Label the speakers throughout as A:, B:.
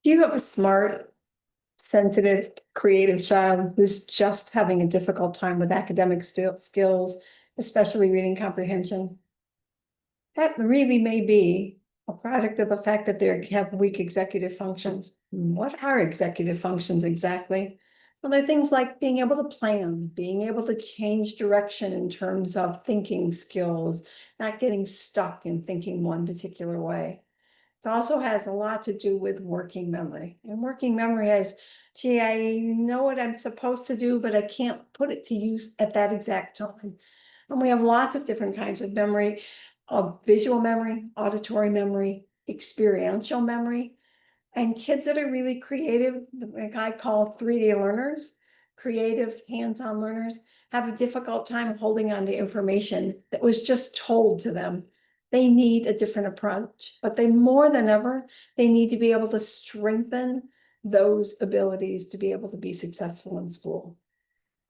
A: You have a smart, sensitive, creative child who's just having a difficult time with academic skills, especially reading comprehension. That really may be a product of the fact that they have weak executive functions. What are executive functions exactly? Well, they're things like being able to plan, being able to change direction in terms of thinking skills, not getting stuck in thinking one particular way. It also has a lot to do with working memory. And working memory has, gee, I know what I'm supposed to do, but I can't put it to use at that exact time. And we have lots of different kinds of memory, visual memory, auditory memory, experiential memory. And kids that are really creative, like I call 3D learners, creative hands-on learners, have a difficult time holding on to information that was just told to them. They need a different approach, but they more than ever, they need to be able to strengthen those abilities to be able to be successful in school.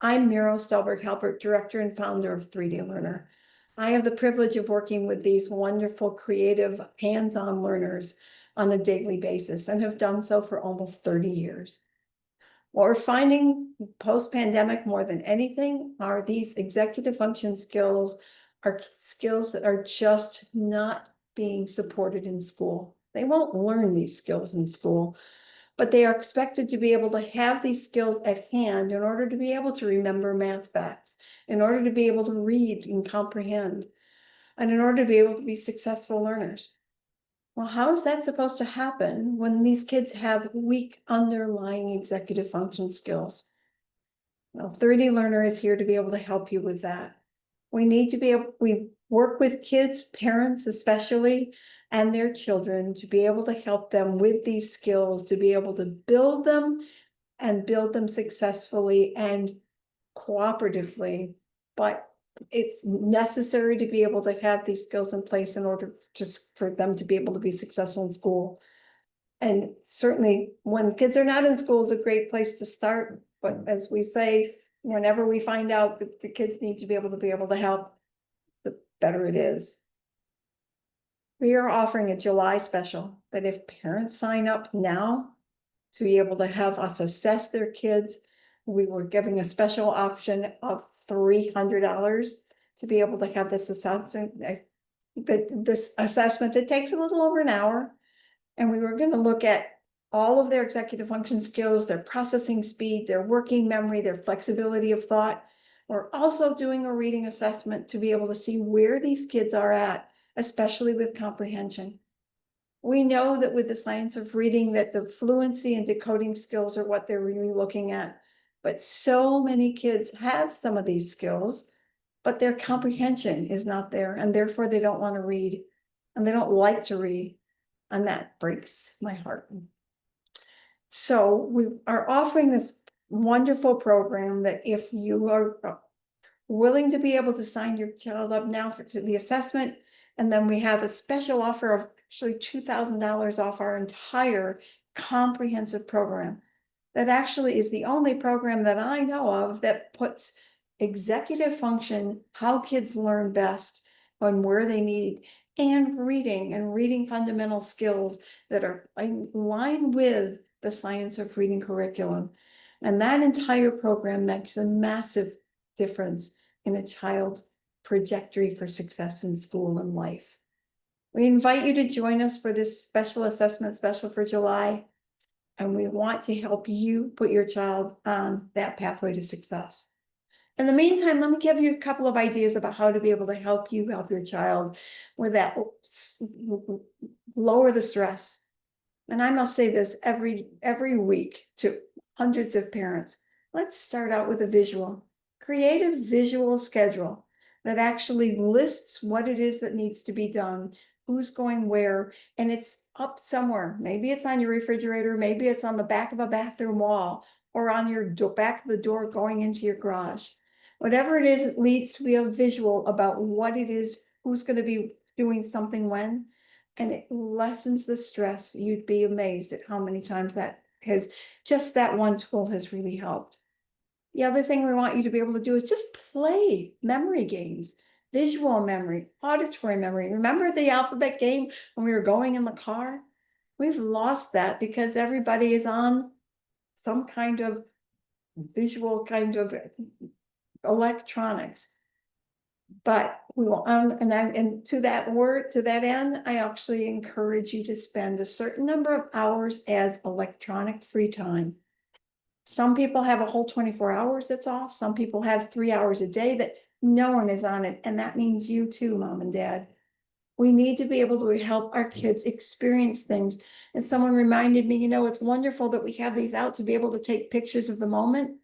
A: I'm Mira Halpert, director and founder of 3D Learner. I have the privilege of working with these wonderful, creative, hands-on learners on a daily basis and have done so for almost 30 years. What we're finding post-pandemic more than anything are these executive function skills are skills that are just not being supported in school. They won't learn these skills in school, but they are expected to be able to have these skills at hand in order to be able to remember math facts, in order to be able to read and comprehend, and in order to be able to be successful learners. Well, how is that supposed to happen when these kids have weak underlying executive function skills? Well, 3D Learner is here to be able to help you with that. We work with kids, parents especially, and their children to be able to help them with these skills, to be able to build them and build them successfully and cooperatively. But it's necessary to be able to have these skills in place in order just for them to be able to be successful in school. And certainly when kids are not in school is a great place to start. But as we say, whenever we find out that the kids need to be able to help, the better it is. We are offering a July special that if parents sign up now to be able to have us assess their kids, we were giving a special option of $300 to be able to have this assessment. This assessment that takes a little over an hour. And we were going to look at all of their executive function skills, their processing speed, their working memory, their flexibility of thought. We're also doing a reading assessment to be able to see where these kids are at, especially with comprehension. We know that with the science of reading that the fluency and decoding skills are what they're really looking at. But so many kids have some of these skills, but their comprehension is not there, and therefore they don't want to read, and they don't like to read. And that breaks my heart. So we are offering this wonderful program that if you are willing to be able to sign your child up now for the assessment, and then we have a special offer of actually $2,000 off our entire comprehensive program. That actually is the only program that I know of that puts executive function, how kids learn best, on where they need, and reading fundamental skills that are in line with the science of reading curriculum. And that entire program makes a massive difference in a child's trajectory for success in school and life. We invite you to join us for this special assessment special for July, and we want to help you put your child on that pathway to success. In the meantime, let me give you a couple of ideas about how to be able to help you help your child with that, lower the stress. And I must say this every week to hundreds of parents. Let's start out with a visual. Create a visual schedule that actually lists what it is that needs to be done, who's going where, and it's up somewhere. Maybe it's on your refrigerator, maybe it's on the back of a bathroom wall, or on your back of the door going into your garage. Whatever it is, it needs to be a visual about what it is, who's going to be doing something when, and it lessens the stress. You'd be amazed at how many times that has, just that one tool has really helped. The other thing we want you to be able to do is just play memory games, visual memory, auditory memory. Remember the alphabet game when we were going in the car? We've lost that because everybody is on some kind of visual kind of electronics. But we will, and to that end, I actually encourage you to spend a certain number of hours as electronic free time. Some people have a whole 24 hours that's off. Some people have 3 hours a day that no one is on it. And that means you too, mom and dad. We need to be able to help our kids experience things. And someone reminded me, it's wonderful that we have these out to be able to take pictures of the moment.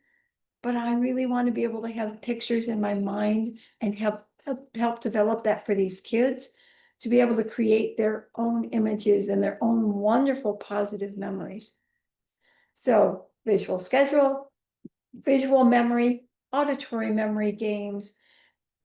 A: But I really want to be able to have pictures in my mind and help develop that for these kids to be able to create their own images and their own wonderful positive memories. So visual schedule, visual memory, auditory memory games.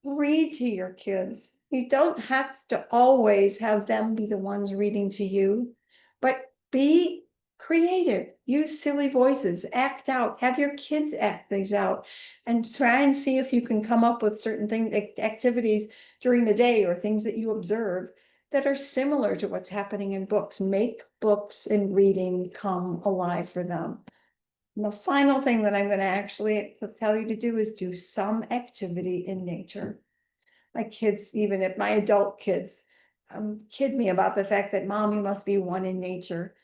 A: Read to your kids. You don't have to always have them be the ones reading to you, but be creative. Use silly voices, act out, have your kids act things out, and try and see if you can come up with certain things, activities during the day or things that you observe that are similar to what's happening in books. Make books and reading come alive for them. And the final thing that I'm going to actually tell you to do is do some activity in nature. My kids, even if my adult kids, kid me about the fact that mom, you must be one in nature.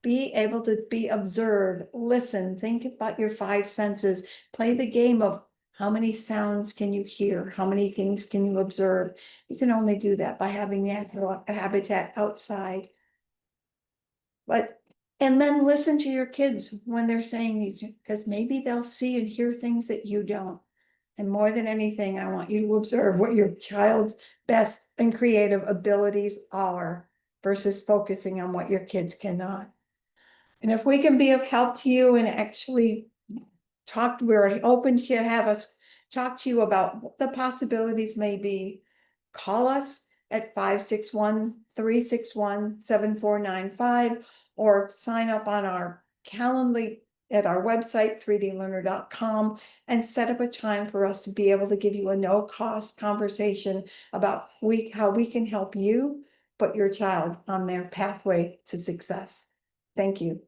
A: Be able to be observed, listen, think about your 5 senses, play the game of how many sounds can you hear? How many things can you observe? You can only do that by having the actual habitat outside. And then listen to your kids when they're saying these, because maybe they'll see and hear things that you don't. And more than anything, I want you to observe what your child's best and creative abilities are versus focusing on what your kids cannot. And if we can be of help to you and actually we're open to have us talk to you about what the possibilities may be, call us at 561-361-7495 or sign up on our Calendly at our website, 3dlearner.com, and set up a time for us to be able to give you a no-cost conversation about how we can help you put your child on their pathway to success. Thank you.